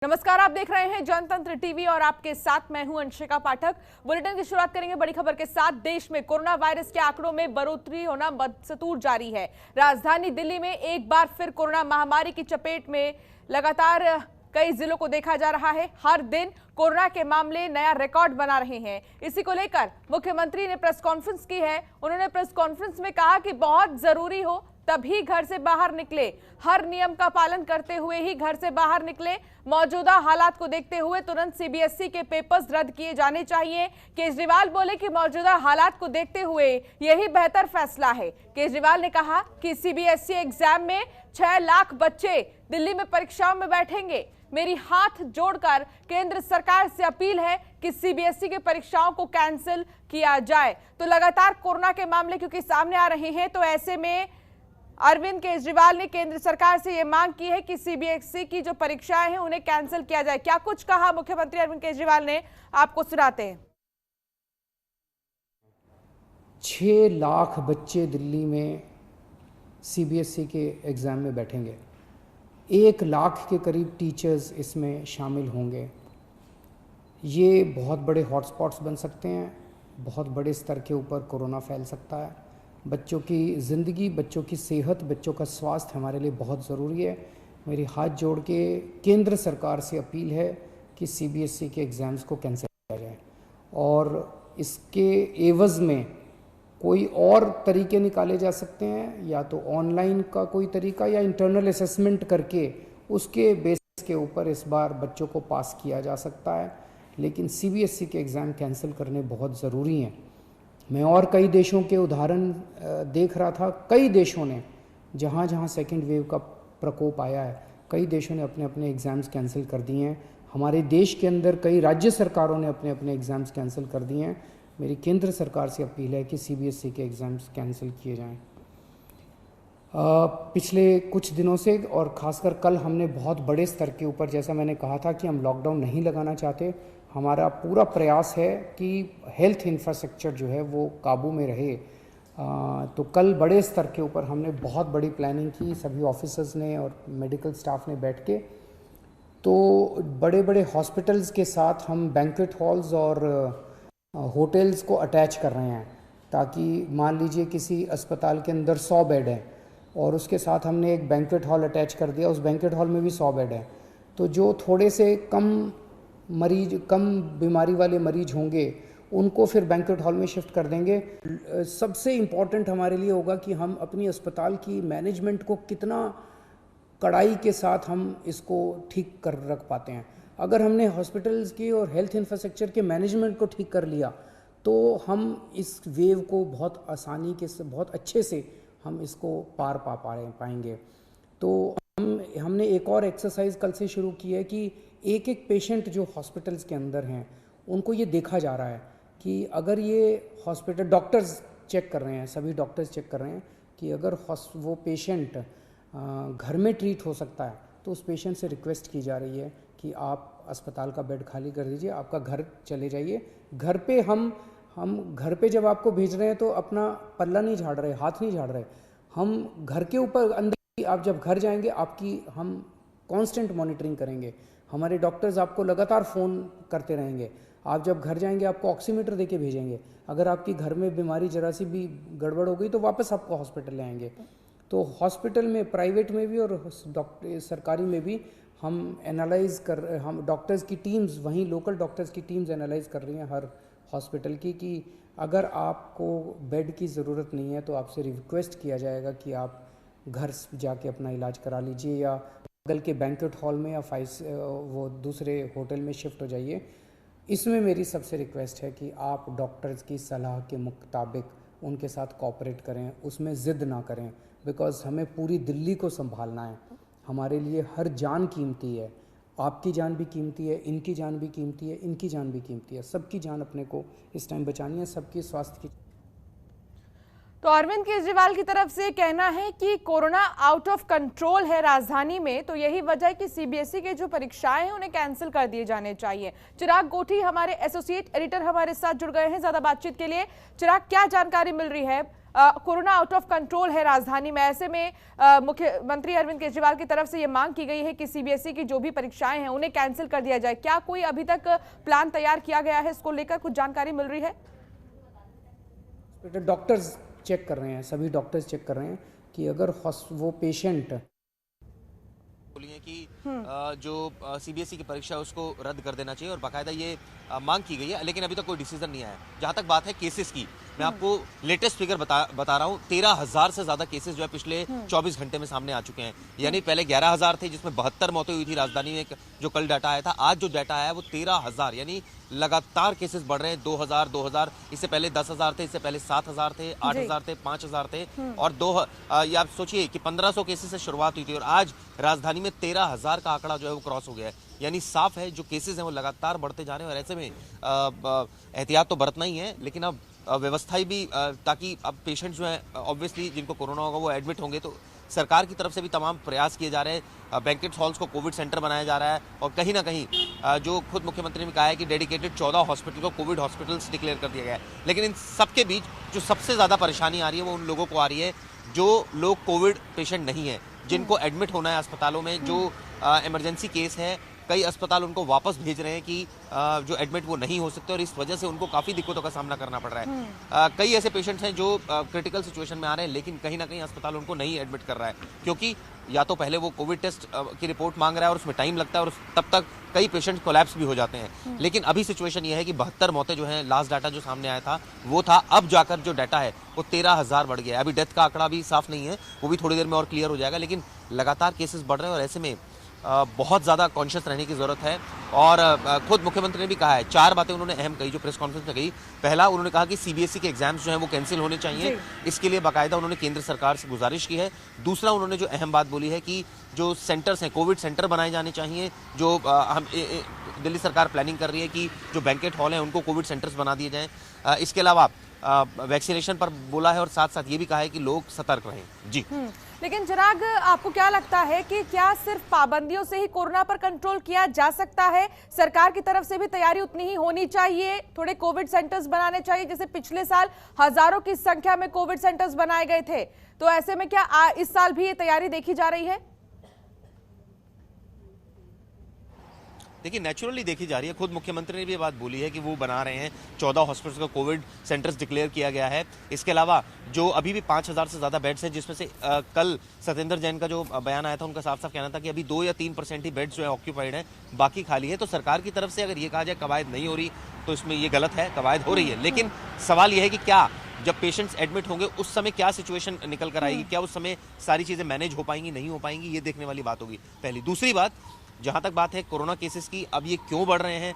नमस्कार, आप देख रहे हैं जनतंत्र टीवी और आपके साथ मैं हूं अंशिका पाठक। बुलेटिन की शुरुआत करेंगे बड़ी खबर के साथ। देश में कोरोना वायरस के आंकड़ों में बढ़ोतरी होना बदस्तूर जारी है। राजधानी दिल्ली में एक बार फिर कोरोना महामारी की चपेट में लगातार कई जिलों को देखा जा रहा है। हर दिन कोरोना के मामले नया रिकॉर्ड बना रहे हैं। इसी को लेकर मुख्यमंत्री ने प्रेस कॉन्फ्रेंस की है। उन्होंने प्रेस कॉन्फ्रेंस में कहा कि बहुत जरूरी हो तभी घर से बाहर निकले, हर नियम का पालन करते हुए ही घर से बाहर निकले। मौजूदा हालात को देखते हुए तुरंत सीबीएसई के पेपर्स रद्द किए जाने चाहिए। केजरीवाल बोले कि मौजूदा हालात को देखते हुए यही बेहतर फैसला है। केजरीवाल ने कहा कि सीबीएसई एग्जाम में 6 लाख बच्चे दिल्ली में परीक्षाओं में बैठेंगे। मेरी हाथ जोड़कर केंद्र सरकार से अपील है कि सीबीएसई के परीक्षाओं को कैंसिल किया जाए। तो लगातार कोरोना के मामले क्योंकि सामने आ रहे हैं, तो ऐसे में अरविंद केजरीवाल ने केंद्र सरकार से यह मांग की है कि सीबीएसई की जो परीक्षाएं हैं उन्हें कैंसिल किया जाए। क्या कुछ कहा मुख्यमंत्री अरविंद केजरीवाल ने, आपको सुनाते हैं। 6 लाख बच्चे दिल्ली में सीबीएसई के एग्ज़ाम में बैठेंगे। 1 लाख के करीब टीचर्स इसमें शामिल होंगे। ये बहुत बड़े हॉटस्पॉट्स बन सकते हैं। बहुत बड़े स्तर के ऊपर कोरोना फैल सकता है। बच्चों की ज़िंदगी, बच्चों की सेहत, बच्चों का स्वास्थ्य हमारे लिए बहुत ज़रूरी है। मेरी हाथ जोड़ के केंद्र सरकार से अपील है कि सीबीएसई के एग्ज़ाम्स को कैंसिल किया जाए और इसके एवज़ में कोई और तरीके निकाले जा सकते हैं, या तो ऑनलाइन का कोई तरीका या इंटरनल असेसमेंट करके उसके बेसिस के ऊपर इस बार बच्चों को पास किया जा सकता है। लेकिन सीबीएसई के एग्ज़ाम कैंसिल करने बहुत ज़रूरी हैं। मैं और कई देशों के उदाहरण देख रहा था। कई देशों ने जहाँ जहाँ सेकेंड वेव का प्रकोप आया है, कई देशों ने अपने अपने एग्ज़ाम्स कैंसिल कर दिए हैं। हमारे देश के अंदर कई राज्य सरकारों ने अपने अपने एग्ज़ाम्स कैंसिल कर दिए हैं। मेरी केंद्र सरकार से अपील है कि सीबीएसई के एग्ज़ाम्स कैंसिल किए जाएं। पिछले कुछ दिनों से और ख़ासकर कल हमने बहुत बड़े स्तर के ऊपर, जैसा मैंने कहा था कि हम लॉकडाउन नहीं लगाना चाहते, हमारा पूरा प्रयास है कि हेल्थ इंफ्रास्ट्रक्चर जो है वो काबू में रहे। तो कल बड़े स्तर के ऊपर हमने बहुत बड़ी प्लानिंग की, सभी ऑफिसर्स ने और मेडिकल स्टाफ ने बैठ के। तो बड़े बड़े हॉस्पिटल्स के साथ हम बैंक्वेट हॉल्स और होटल्स को अटैच कर रहे हैं, ताकि मान लीजिए किसी अस्पताल के अंदर 100 बेड हैं और उसके साथ हमने एक बैंक्वेट हॉल अटैच कर दिया, उस बैंक्वेट हॉल में भी 100 बेड हैं। तो जो थोड़े से कम बीमारी वाले मरीज होंगे उनको फिर बैंक्वेट हॉल में शिफ्ट कर देंगे। सबसे इम्पॉर्टेंट हमारे लिए होगा कि हम अपनी अस्पताल की मैनेजमेंट को कितना कड़ाई के साथ हम इसको ठीक कर रख पाते हैं। अगर हमने हॉस्पिटल्स की और हेल्थ इंफ्रास्ट्रक्चर के मैनेजमेंट को ठीक कर लिया तो हम इस वेव को बहुत आसानी के से, बहुत अच्छे से हम इसको पार पाएंगे। तो हमने एक और एक्सरसाइज कल से शुरू की है कि एक एक पेशेंट जो हॉस्पिटल्स के अंदर हैं उनको ये देखा जा रहा है कि अगर ये हॉस्पिटल, डॉक्टर्स चेक कर रहे हैं, सभी डॉक्टर्स चेक कर रहे हैं कि अगर वो पेशेंट घर में ट्रीट हो सकता है तो उस पेशेंट से रिक्वेस्ट की जा रही है कि आप अस्पताल का बेड खाली कर दीजिए, आपका घर चले जाइए। घर पे हम घर पे जब आपको भेज रहे हैं तो अपना पल्ला नहीं झाड़ रहे, हाथ नहीं झाड़ रहे। हम घर के ऊपर अंदर, आप जब घर जाएंगे आपकी हम कांस्टेंट मॉनिटरिंग करेंगे। हमारे डॉक्टर्स आपको लगातार फ़ोन करते रहेंगे। आप जब घर जाएंगे आपको ऑक्सीमीटर देके भेजेंगे। अगर आपकी घर में बीमारी जरा सी भी गड़बड़ हो गई तो वापस आपको हॉस्पिटल ले आएंगे। तो हॉस्पिटल में, प्राइवेट में भी और सरकारी में भी हम डॉक्टर्स की टीम्स, वहीं लोकल डॉक्टर्स की टीम्स एनालाइज कर रही हैं हर हॉस्पिटल की, कि अगर आपको बेड की ज़रूरत नहीं है तो आपसे रिक्वेस्ट किया जाएगा कि आप घर जाके अपना इलाज करा लीजिए, या बगल के बैंक्वेट हॉल में या वो दूसरे होटल में शिफ्ट हो जाइए। इसमें मेरी सबसे रिक्वेस्ट है कि आप डॉक्टर्स की सलाह के मुताबिक उनके साथ कोऑपरेट करें, उसमें ज़िद ना करें, बिकॉज़ हमें पूरी दिल्ली को संभालना है। हमारे लिए हर जान कीमती है। आपकी जान भी कीमती है, इनकी जान भी कीमती है, इनकी जान भी कीमती है। सबकी जान अपने को इस टाइम बचानी है, सबके स्वास्थ्य की। तो अरविंद केजरीवाल की तरफ से कहना है कि कोरोना आउट ऑफ कंट्रोल है राजधानी में, तो यही वजह है कि सीबीएसई के जो परीक्षाएं हैं उन्हें कैंसिल कर दिए जाने चाहिए। चिराग गोठी हमारे एसोसिएट एडिटर हमारे साथ जुड़ गए हैं ज्यादा बातचीत के लिए। चिराग, क्या जानकारी मिल रही है कोरोना आउट ऑफ कंट्रोल है राजधानी में। ऐसे में मुख्यमंत्री अरविंद केजरीवाल की तरफ से ये मांग की गई है कि सीबीएसई की जो भी परीक्षाएं हैं उन्हें कैंसिल कर दिया जाए। क्या कोई अभी तक प्लान तैयार किया गया है, इसको लेकर कुछ जानकारी मिल रही है? डॉक्टर्स चेक कर रहे हैं, सभी डॉक्टर्स चेक कर रहे हैं कि अगर वो पेशेंट बोली है कि जो सीबीएसई की परीक्षा है उसको रद्द कर देना चाहिए और बाकायदा ये मांग की गई है, लेकिन अभी तक कोई डिसीजन नहीं आया। जहां तक बात है केसेस की, मैं आपको लेटेस्ट फिगर बता रहा हूं। 13,000 से ज्यादा केसेस जो है पिछले 24 घंटे में सामने आ चुके हैं। यानी पहले 11,000 थे, जिसमें 72 मौतें हुई थी राजधानी में जो कल डाटा आया था। आज जो डाटा आया है वो 13,000, यानी लगातार केसेस बढ़ रहे हैं। 2,000, इससे पहले 10,000 थे, इससे पहले 7,000 थे, 8,000 थे, 5,000 थे और ये आप सोचिए कि 1,500 केसेस से शुरुआत हुई थी और आज राजधानी में 13,000 का आंकड़ा जो है वो क्रॉस हो गया है। यानी साफ है जो केसेस हैं वो लगातार बढ़ते जा रहे हैं और ऐसे में एहतियात तो बरतना ही है, लेकिन अब व्यवस्थाएं भी ताकि अब पेशेंट जो है ऑब्वियसली जिनको कोरोना होगा वो एडमिट होंगे, तो सरकार की तरफ से भी तमाम प्रयास किए जा रहे हैं। बैंकेट हॉल्स को कोविड सेंटर बनाया जा रहा है और कहीं ना कहीं जो खुद मुख्यमंत्री ने कहा है कि डेडिकेटेड 14 हॉस्पिटल को कोविड हॉस्पिटल्स डिक्लेयर कर दिया गया है। लेकिन इन सबके बीच जो सबसे ज़्यादा परेशानी आ रही है वो उन लोगों को आ रही है जो लोग कोविड पेशेंट नहीं है, जिनको एडमिट होना है अस्पतालों में, जो इमरजेंसी केस है। कई अस्पताल उनको वापस भेज रहे हैं कि जो एडमिट वो नहीं हो सकते और इस वजह से उनको काफ़ी दिक्कतों का सामना करना पड़ रहा है। कई ऐसे पेशेंट्स हैं जो क्रिटिकल सिचुएशन में आ रहे हैं, लेकिन कहीं ना कहीं अस्पताल उनको नहीं एडमिट कर रहा है, क्योंकि या तो पहले वो कोविड टेस्ट की रिपोर्ट मांग रहा है और उसमें टाइम लगता है और तब तक कई पेशेंट कोलैप्स भी हो जाते हैं। लेकिन अभी सिचुएशन ये है कि 72 मौतें जो हैं, लास्ट डाटा जो सामने आया था वो था, अब जाकर जो डाटा है वो 13,000 बढ़ गया है। अभी डेथ का आंकड़ा भी साफ नहीं है, वो भी थोड़ी देर में और क्लियर हो जाएगा, लेकिन लगातार केसेस बढ़ रहे हैं और ऐसे में बहुत ज़्यादा कॉन्शियस रहने की ज़रूरत है। और खुद मुख्यमंत्री ने भी कहा है, 4 बातें उन्होंने अहम कही जो प्रेस कॉन्फ्रेंस में कही। पहला, उन्होंने कहा कि सीबीएसई के एग्जाम्स जो हैं वो कैंसिल होने चाहिए, इसके लिए बाकायदा उन्होंने केंद्र सरकार से गुजारिश की है। दूसरा, उन्होंने जो अहम बात बोली है कि जो सेंटर्स हैं, कोविड सेंटर बनाए जाने चाहिए। जो हम दिल्ली सरकार प्लानिंग कर रही है कि जो बैंकेट हॉल हैं उनको कोविड सेंटर्स बना दिए जाएँ। इसके अलावा वैक्सीनेशन पर बोला है और साथ साथ ये भी कहा है कि लोग सतर्क रहें। जी। लेकिन चिराग, आपको क्या लगता है कि क्या सिर्फ पाबंदियों से ही कोरोना पर कंट्रोल किया जा सकता है? सरकार की तरफ से भी तैयारी उतनी ही होनी चाहिए, थोड़े कोविड सेंटर्स बनाने चाहिए, जैसे पिछले साल हजारों की संख्या में कोविड सेंटर्स बनाए गए थे। तो ऐसे में क्या इस साल भी ये तैयारी देखी जा रही है? देखिए, नेचुरली देखी जा रही है। खुद मुख्यमंत्री ने भी ये बात बोली है कि वो बना रहे हैं 14 हॉस्पिटल्स को कोविड सेंटर्स डिक्लेयर किया गया है। इसके अलावा जो अभी भी 5,000 से ज़्यादा बेड्स हैं, जिसमें से कल सत्येंद्र जैन का जो बयान आया था उनका साफ साफ कहना था कि अभी 2 या 3% ही बेड्स जो है ऑक्यूपाइड हैं, बाकी खाली है। तो सरकार की तरफ से अगर ये कहा जाए कवायद नहीं हो रही तो इसमें ये गलत है, कवायद हो रही है। लेकिन सवाल ये है कि क्या जब पेशेंट्स एडमिट होंगे उस समय क्या सिचुएशन निकल कर आएगी, क्या उस समय सारी चीज़ें मैनेज हो पाएंगी, नहीं हो पाएंगी, ये देखने वाली बात होगी पहली। दूसरी बात, जहां तक बात है कोरोना केसेस की, अब ये क्यों बढ़ रहे हैं,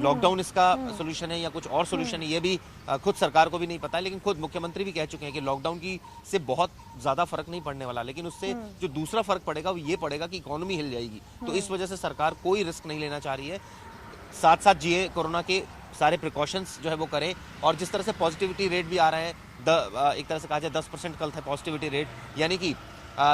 लॉकडाउन इसका सोल्यूशन है या कुछ और सोल्यूशन है, ये भी खुद सरकार को भी नहीं पता है। लेकिन खुद मुख्यमंत्री भी कह चुके हैं कि लॉकडाउन की से बहुत ज़्यादा फर्क नहीं पड़ने वाला, लेकिन उससे जो दूसरा फर्क पड़ेगा वो ये पड़ेगा कि इकोनॉमी हिल जाएगी। तो इस वजह से सरकार कोई रिस्क नहीं लेना चाह रही है, साथ साथ जिए, कोरोना के सारे प्रिकॉशंस जो है वो करें। और जिस तरह से पॉजिटिविटी रेट भी आ रहा है, एक तरह से कहा जाए 10% कल था पॉजिटिविटी रेट, यानी कि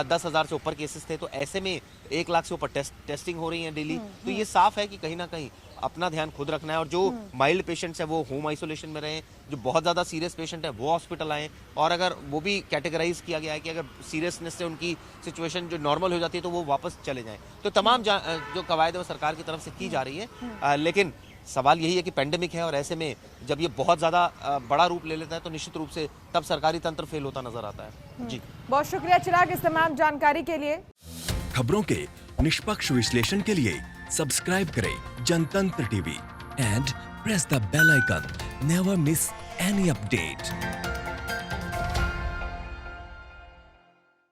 10,000 से ऊपर केसेस थे। तो ऐसे में 1 लाख से ऊपर टेस्टिंग हो रही है डेली। तो ये साफ है कि कहीं ना कहीं अपना ध्यान खुद रखना है और जो माइल्ड पेशेंट्स हैं वो होम आइसोलेशन में रहें, जो बहुत ज़्यादा सीरियस पेशेंट है वो हॉस्पिटल आएँ। और अगर वो भी कैटेगराइज किया गया है कि अगर सीरियसनेस से उनकी सिचुएशन जो नॉर्मल हो जाती है तो वो वापस चले जाएँ। तो तमाम जो कवायद है वो सरकार की तरफ से की जा रही है। लेकिन सवाल यही है कि पेंडेमिक है और ऐसे में जब ये बहुत ज़्यादा बड़ा रूप ले लेता है तो निश्चित रूप से तब सरकारी तंत्र फेल होता नजर आता है। जी, बहुत शुक्रिया चिराग इस तमाम जानकारी के लिए। खबरों के निष्पक्ष विश्लेषण के लिए सब्सक्राइब करें Jantantra TV and press the bell icon. Never miss any update.